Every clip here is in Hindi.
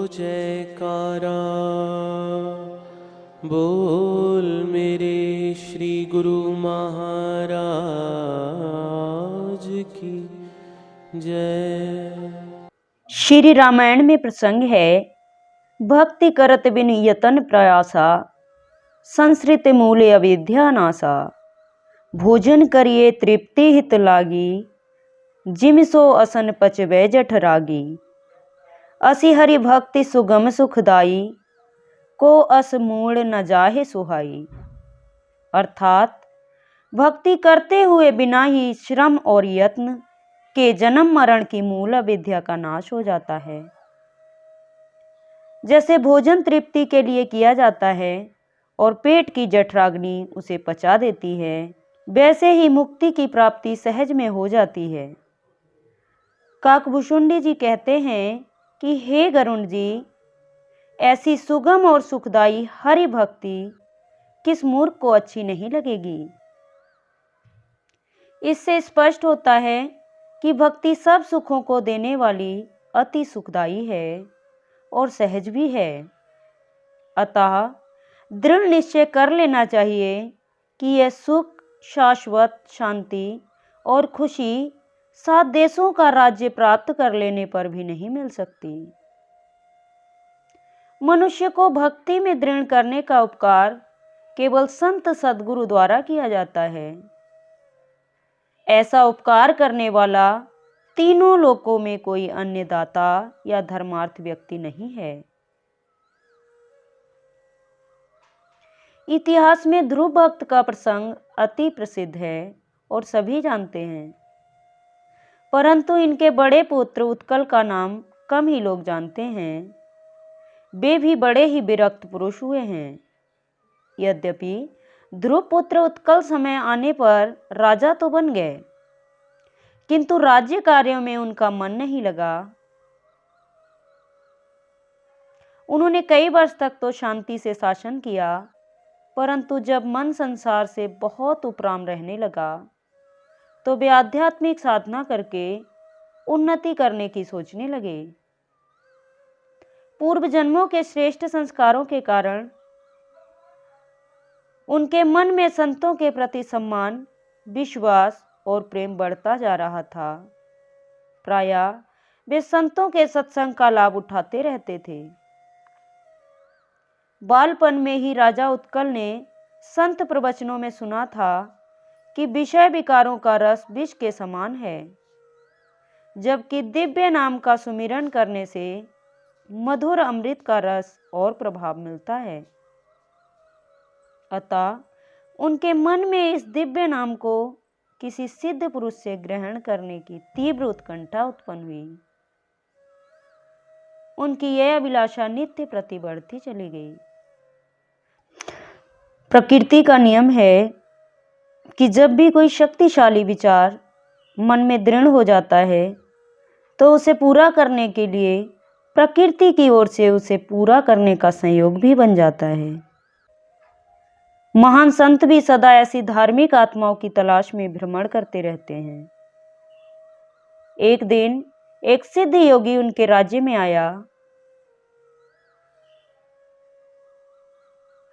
जयकारा। बोल मेरे श्री गुरु महाराज की जय। श्री रामायण में प्रसंग है, भक्ति करत बिन यतन प्रयासा, संस्कृत मूल अविद्या नासा। भोजन करिए तृप्ति हित लागी, जिम सो असन पचवै जठरागी। असि हरि भक्ति सुगम सुखदाई, को अस मूल न जाहे सुहाई। अर्थात भक्ति करते हुए बिना ही श्रम और यत्न के जन्म मरण की मूल अविद्या का नाश हो जाता है। जैसे भोजन तृप्ति के लिए किया जाता है और पेट की जठराग्नि उसे पचा देती है, वैसे ही मुक्ति की प्राप्ति सहज में हो जाती है। काकभूषुंडी जी कहते हैं कि हे गरुण जी, ऐसी सुगम और सुखदाई हरि भक्ति किस मूर्ख को अच्छी नहीं लगेगी। इससे स्पष्ट होता है कि भक्ति सब सुखों को देने वाली अति सुखदाई है और सहज भी है। अतः दृढ़ निश्चय कर लेना चाहिए कि यह सुख, शाश्वत शांति और खुशी 7 देशों का राज्य प्राप्त कर लेने पर भी नहीं मिल सकती। मनुष्य को भक्ति में दृढ़ करने का उपकार केवल संत सद्गुरु द्वारा किया जाता है। ऐसा उपकार करने वाला तीनों लोकों में कोई अन्य दाता या धर्मार्थ व्यक्ति नहीं है। इतिहास में ध्रुव भक्त का प्रसंग अति प्रसिद्ध है और सभी जानते हैं, परंतु इनके बड़े पुत्र उत्कल का नाम कम ही लोग जानते हैं। वे भी बड़े ही विरक्त पुरुष हुए हैं। यद्यपि ध्रुव पुत्र उत्कल समय आने पर राजा तो बन गए, किंतु राज्य कार्यों में उनका मन नहीं लगा। उन्होंने कई वर्ष तक तो शांति से शासन किया, परंतु जब मन संसार से बहुत उपराम रहने लगा तो वे आध्यात्मिक साधना करके उन्नति करने की सोचने लगे। पूर्व जन्मों के श्रेष्ठ संस्कारों के कारण उनके मन में संतों के प्रति सम्मान, विश्वास और प्रेम बढ़ता जा रहा था। प्रायः वे संतों के सत्संग का लाभ उठाते रहते थे। बालपन में ही राजा उत्कल ने संत प्रवचनों में सुना था कि विषय विकारों का रस विष के समान है, जबकि दिव्य नाम का सुमिरन करने से मधुर अमृत का रस और प्रभाव मिलता है। अतः उनके मन में इस दिव्य नाम को किसी सिद्ध पुरुष से ग्रहण करने की तीव्र उत्कंठा उत्पन्न हुई। उनकी यह अभिलाषा नित्य प्रति बढ़ती चली गई। प्रकृति का नियम है कि जब भी कोई शक्तिशाली विचार मन में दृढ़ हो जाता है तो उसे पूरा करने के लिए प्रकृति की ओर से उसे पूरा करने का संयोग भी बन जाता है। महान संत भी सदा ऐसी धार्मिक आत्माओं की तलाश में भ्रमण करते रहते हैं। एक दिन एक सिद्ध योगी उनके राज्य में आया।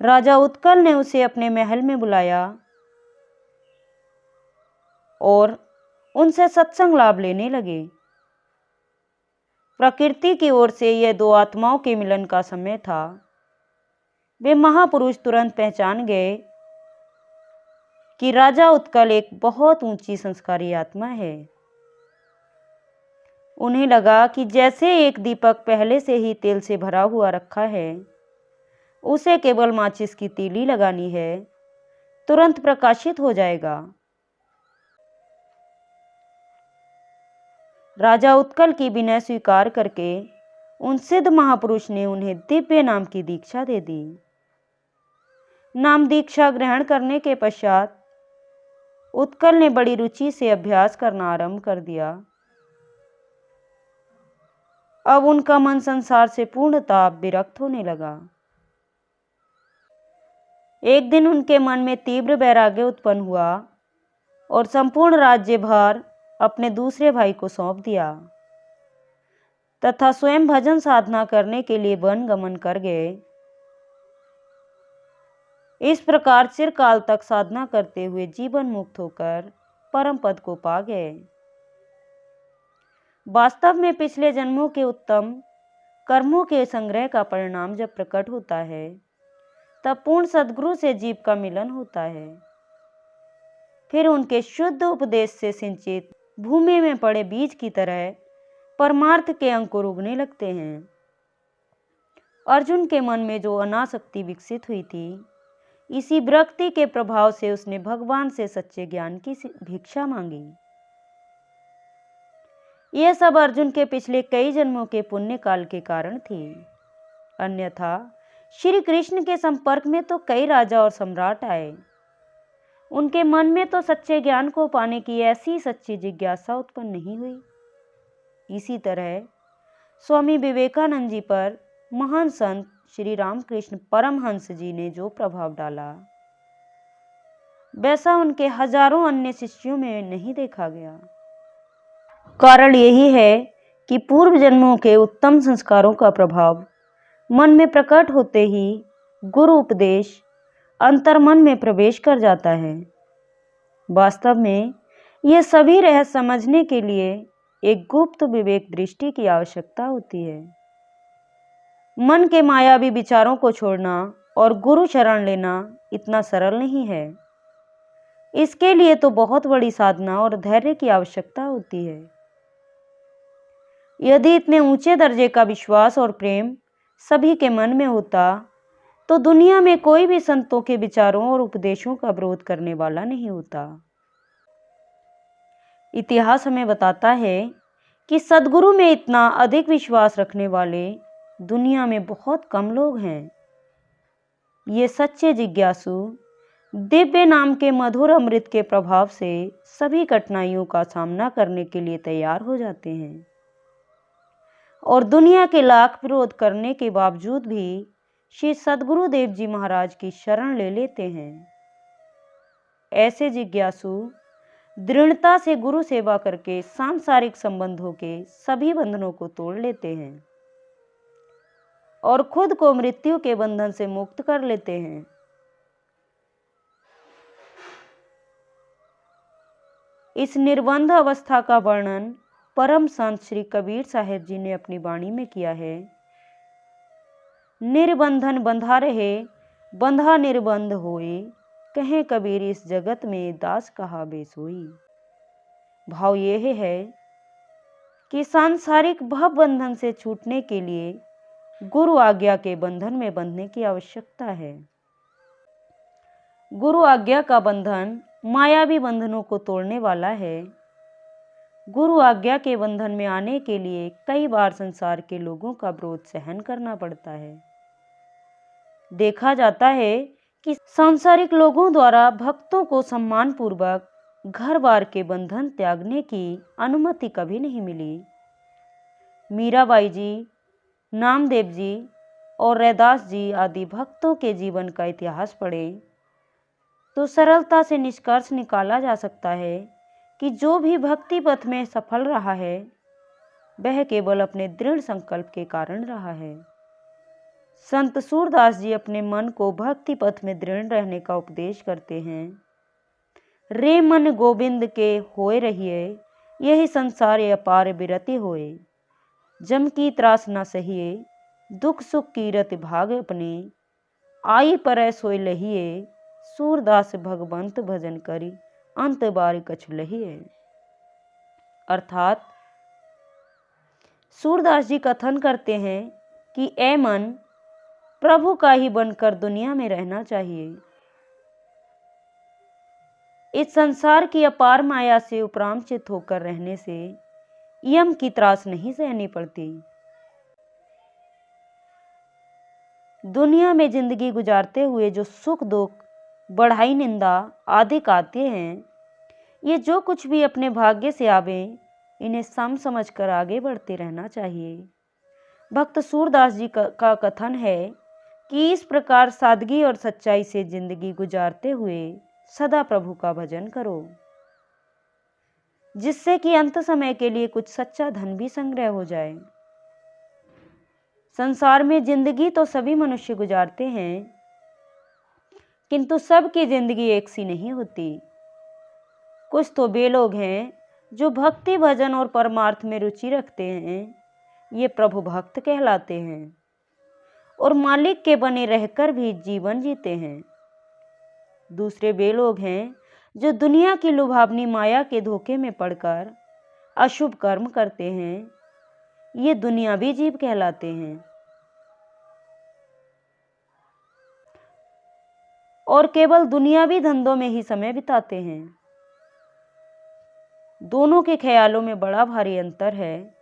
राजा उत्कल ने उसे अपने महल में बुलाया और उनसे सत्संग लाभ लेने लगे। प्रकृति की ओर से यह 2 आत्माओं के मिलन का समय था। वे महापुरुष तुरंत पहचान गए कि राजा उत्कल एक बहुत ऊंची संस्कारी आत्मा है। उन्हें लगा कि जैसे एक दीपक पहले से ही तेल से भरा हुआ रखा है, उसे केवल माचिस की तीली लगानी है, तुरंत प्रकाशित हो जाएगा। राजा उत्कल की विनय स्वीकार करके उन सिद्ध महापुरुष ने उन्हें दिव्य नाम की दीक्षा दे दी। नाम दीक्षा ग्रहण करने के पश्चात उत्कल ने बड़ी रुचि से अभ्यास करना आरंभ कर दिया। अब उनका मन संसार से पूर्णतः विरक्त होने लगा। एक दिन उनके मन में तीव्र वैराग्य उत्पन्न हुआ और संपूर्ण राज्यभार अपने दूसरे भाई को सौंप दिया। तथा स्वयं भजन साधना करने के लिए वन गमन कर गए। इस प्रकार चिरकाल तक साधना करते हुए जीवन मुक्त होकर परम पद को पा गए। वास्तव में पिछले जन्मों के उत्तम कर्मों के संग्रह का परिणाम जब प्रकट होता है तब पूर्ण सद्गुरु से जीव का मिलन होता है। फिर उनके शुद्ध उपदेश से सिंचित भूमि में पड़े बीज की तरह परमार्थ के अंकुर उगने लगते हैं। अर्जुन के मन में जो अनासक्ति विकसित हुई थी, इसी विरक्ति के प्रभाव से उसने भगवान से सच्चे ज्ञान की भिक्षा मांगी। यह सब अर्जुन के पिछले कई जन्मों के पुण्य काल के कारण थी। अन्यथा श्री कृष्ण के संपर्क में तो कई राजा और सम्राट आए। उनके मन में तो सच्चे ज्ञान को पाने की ऐसी सच्ची जिज्ञासा उत्पन्न नहीं हुई। इसी तरह स्वामी विवेकानंद जी पर महान संत श्री रामकृष्ण परमहंस जी ने जो प्रभाव डाला, वैसा उनके हजारों अन्य शिष्यों में नहीं देखा गया। कारण यही है कि पूर्व जन्मों के उत्तम संस्कारों का प्रभाव मन में प्रकट होते ही गुरु उपदेश अंतर्मन में प्रवेश कर जाता है। वास्तव में ये सभी रहस्य समझने के लिए एक गुप्त विवेक दृष्टि की आवश्यकता होती है। मन के मायावी विचारों को छोड़ना और गुरु शरण लेना इतना सरल नहीं है। इसके लिए तो बहुत बड़ी साधना और धैर्य की आवश्यकता होती है। यदि इतने ऊंचे दर्जे का विश्वास और प्रेम सभी के मन में होता तो दुनिया में कोई भी संतों के विचारों और उपदेशों का विरोध करने वाला नहीं होता। इतिहास हमें बताता है कि सद्गुरु में इतना अधिक विश्वास रखने वाले दुनिया में बहुत कम लोग हैं। ये सच्चे जिज्ञासु दिव्य नाम के मधुर अमृत के प्रभाव से सभी कठिनाइयों का सामना करने के लिए तैयार हो जाते हैं और दुनिया के लाख विरोध करने के बावजूद भी श्री सद्गुरु देव जी महाराज की शरण ले लेते हैं। ऐसे जिज्ञासु दृढ़ता से गुरु सेवा करके सांसारिक संबंधों के सभी बंधनों को तोड़ लेते हैं और खुद को मृत्यु के बंधन से मुक्त कर लेते हैं। इस निर्बंध अवस्था का वर्णन परम संत श्री कबीर साहिब जी ने अपनी वाणी में किया है। निर्बंधन बंधा रहे, बंधा निर्बंध होए, कहें कबीर इस जगत में दास कहा बेसोई। भाव यह है कि सांसारिक भव बंधन से छूटने के लिए गुरु आज्ञा के बंधन में बंधने की आवश्यकता है। गुरु आज्ञा का बंधन मायावी बंधनों को तोड़ने वाला है। गुरु आज्ञा के बंधन में आने के लिए कई बार संसार के लोगों का विरोध सहन करना पड़ता है। देखा जाता है कि सांसारिक लोगों द्वारा भक्तों को सम्मान पूर्वक घर बार के बंधन त्यागने की अनुमति कभी नहीं मिली। मीराबाई जी, नामदेव जी और रैदास जी आदि भक्तों के जीवन का इतिहास पढ़ें तो सरलता से निष्कर्ष निकाला जा सकता है कि जो भी भक्ति पथ में सफल रहा है वह केवल अपने दृढ़ संकल्प के कारण रहा है। संत सूरदास जी अपने मन को भक्ति पथ में दृढ़ रहने का उपदेश करते हैं। रे मन गोविंद के होए रहिए, यही संसार अपार बिरति होए। जम की त्रास न सहिए, दुख सुख कीरत भाग अपने। आई पर सोई लहिए, सूरदास भगवंत भजन करी, अंत बार कछु लहिए। अर्थात सूरदास जी कथन करते हैं कि ए मन, प्रभु का ही बनकर दुनिया में रहना चाहिए। इस संसार की अपार माया से उपरामचित होकर रहने से यम की त्रास नहीं सहनी पड़ती। दुनिया में जिंदगी गुजारते हुए जो सुख दुख, बढ़ाई निंदा आदि आते हैं, ये जो कुछ भी अपने भाग्य से आवे, इन्हें समझ कर आगे बढ़ते रहना चाहिए। भक्त सूरदास जी का कथन है कि इस प्रकार सादगी और सच्चाई से जिंदगी गुजारते हुए सदा प्रभु का भजन करो, जिससे कि अंत समय के लिए कुछ सच्चा धन भी संग्रह हो जाए। संसार में जिंदगी तो सभी मनुष्य गुजारते हैं, किंतु सबकी जिंदगी एक सी नहीं होती। कुछ तो वे लोग हैं जो भक्ति, भजन और परमार्थ में रुचि रखते हैं, ये प्रभु भक्त कहलाते हैं और मालिक के बने रहकर भी जीवन जीते हैं। दूसरे वे लोग हैं जो दुनिया की लुभावनी माया के धोखे में पड़कर अशुभ कर्म करते हैं, ये दुनियावी जीव कहलाते हैं और केवल दुनियावी धंधों में ही समय बिताते हैं। दोनों के ख्यालों में बड़ा भारी अंतर है,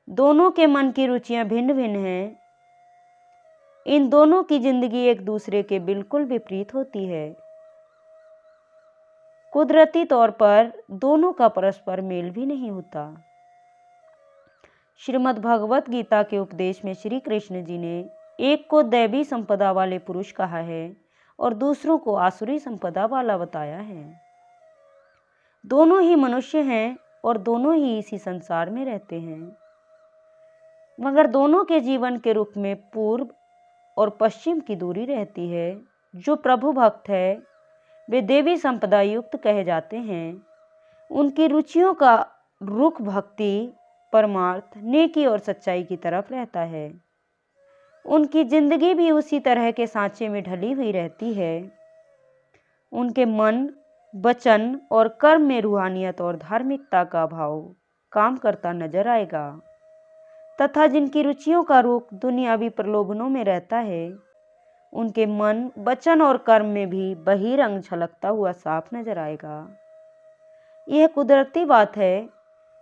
दोनों के मन की रुचियां भिन्न भिन्न हैं। इन दोनों की जिंदगी एक दूसरे के बिल्कुल विपरीत होती है। कुदरती तौर पर दोनों का परस्पर मेल भी नहीं होता। श्रीमद् भगवत गीता के उपदेश में श्री कृष्ण जी ने एक को दैवी संपदा वाले पुरुष कहा है और दूसरों को आसुरी संपदा वाला बताया है। दोनों ही मनुष्य हैं और दोनों ही इसी संसार में रहते हैं, मगर दोनों के जीवन के रुख में पूर्व और पश्चिम की दूरी रहती है। जो प्रभु भक्त है वे देवी संपदा युक्त कहे जाते हैं। उनकी रुचियों का रुख भक्ति, परमार्थ, नेकी और सच्चाई की तरफ रहता है। उनकी जिंदगी भी उसी तरह के सांचे में ढली हुई रहती है। उनके मन, वचन और कर्म में रूहानियत और धार्मिकता का भाव काम करता नजर आएगा, तथा जिनकी रुचियों का रुख दुनियावी प्रलोभनों में रहता है, उनके मन, वचन और कर्म में भी बहिरंग झलकता हुआ साफ नजर आएगा। यह कुदरती बात है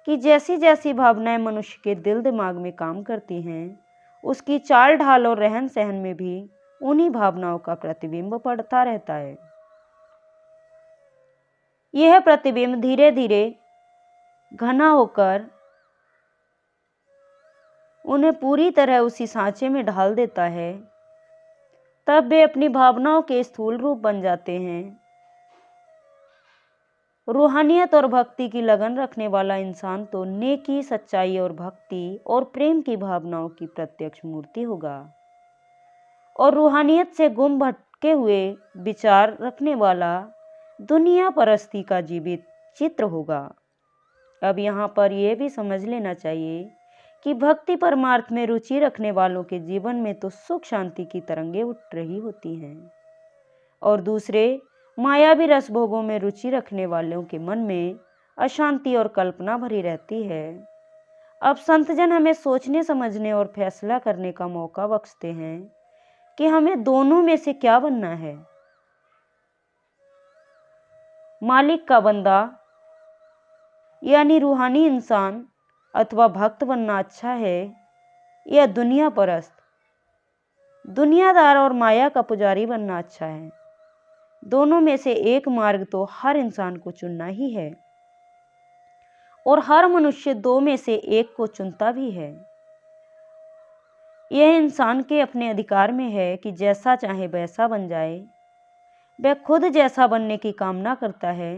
कि जैसी जैसी भावनाएं मनुष्य के दिल दिमाग में काम करती हैं, उसकी चाल ढाल और रहन सहन में भी उन्हीं भावनाओं का प्रतिबिंब पड़ता रहता है। यह प्रतिबिंब धीरे धीरे घना होकर उन्हें पूरी तरह उसी सांचे में ढाल देता है। तब वे अपनी भावनाओं के स्थूल रूप बन जाते हैं। रूहानियत और भक्ति की लगन रखने वाला इंसान तो नेकी, सच्चाई और भक्ति और प्रेम की भावनाओं की प्रत्यक्ष मूर्ति होगा और रूहानियत से गुम भटके हुए विचार रखने वाला दुनिया परस्ती का जीवित चित्र होगा। अब यहाँ पर यह भी समझ लेना चाहिए कि भक्ति परमार्थ में रुचि रखने वालों के जीवन में तो सुख शांति की तरंगें उठ रही होती हैं और दूसरे मायावी रसभोगों में रुचि रखने वालों के मन में अशांति और कल्पना भरी रहती है। अब संतजन हमें सोचने, समझने और फैसला करने का मौका बख्शते हैं कि हमें दोनों में से क्या बनना है। मालिक का बंदा यानी रूहानी इंसान अथवा भक्त बनना अच्छा है या दुनिया परस्त, दुनियादार और माया का पुजारी बनना अच्छा है। दोनों में से एक मार्ग तो हर इंसान को चुनना ही है और हर मनुष्य दो में से एक को चुनता भी है। यह इंसान के अपने अधिकार में है कि जैसा चाहे वैसा बन जाए। वह खुद जैसा बनने की कामना करता है।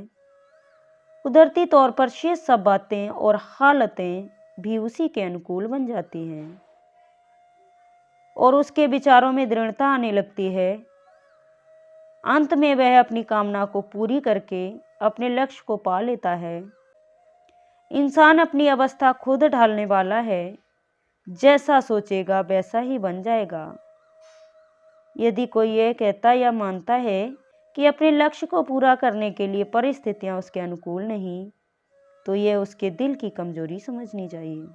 कुदरती तौर पर शेष सब बातें और हालतें भी उसी के अनुकूल बन जाती हैं और उसके विचारों में दृढ़ता आने लगती है। अंत में वह अपनी कामना को पूरी करके अपने लक्ष्य को पा लेता है। इंसान अपनी अवस्था खुद ढालने वाला है, जैसा सोचेगा वैसा ही बन जाएगा। यदि कोई यह कहता या मानता है कि अपने लक्ष्य को पूरा करने के लिए परिस्थितियां उसके अनुकूल नहीं, तो यह उसके दिल की कमजोरी समझनी चाहिए।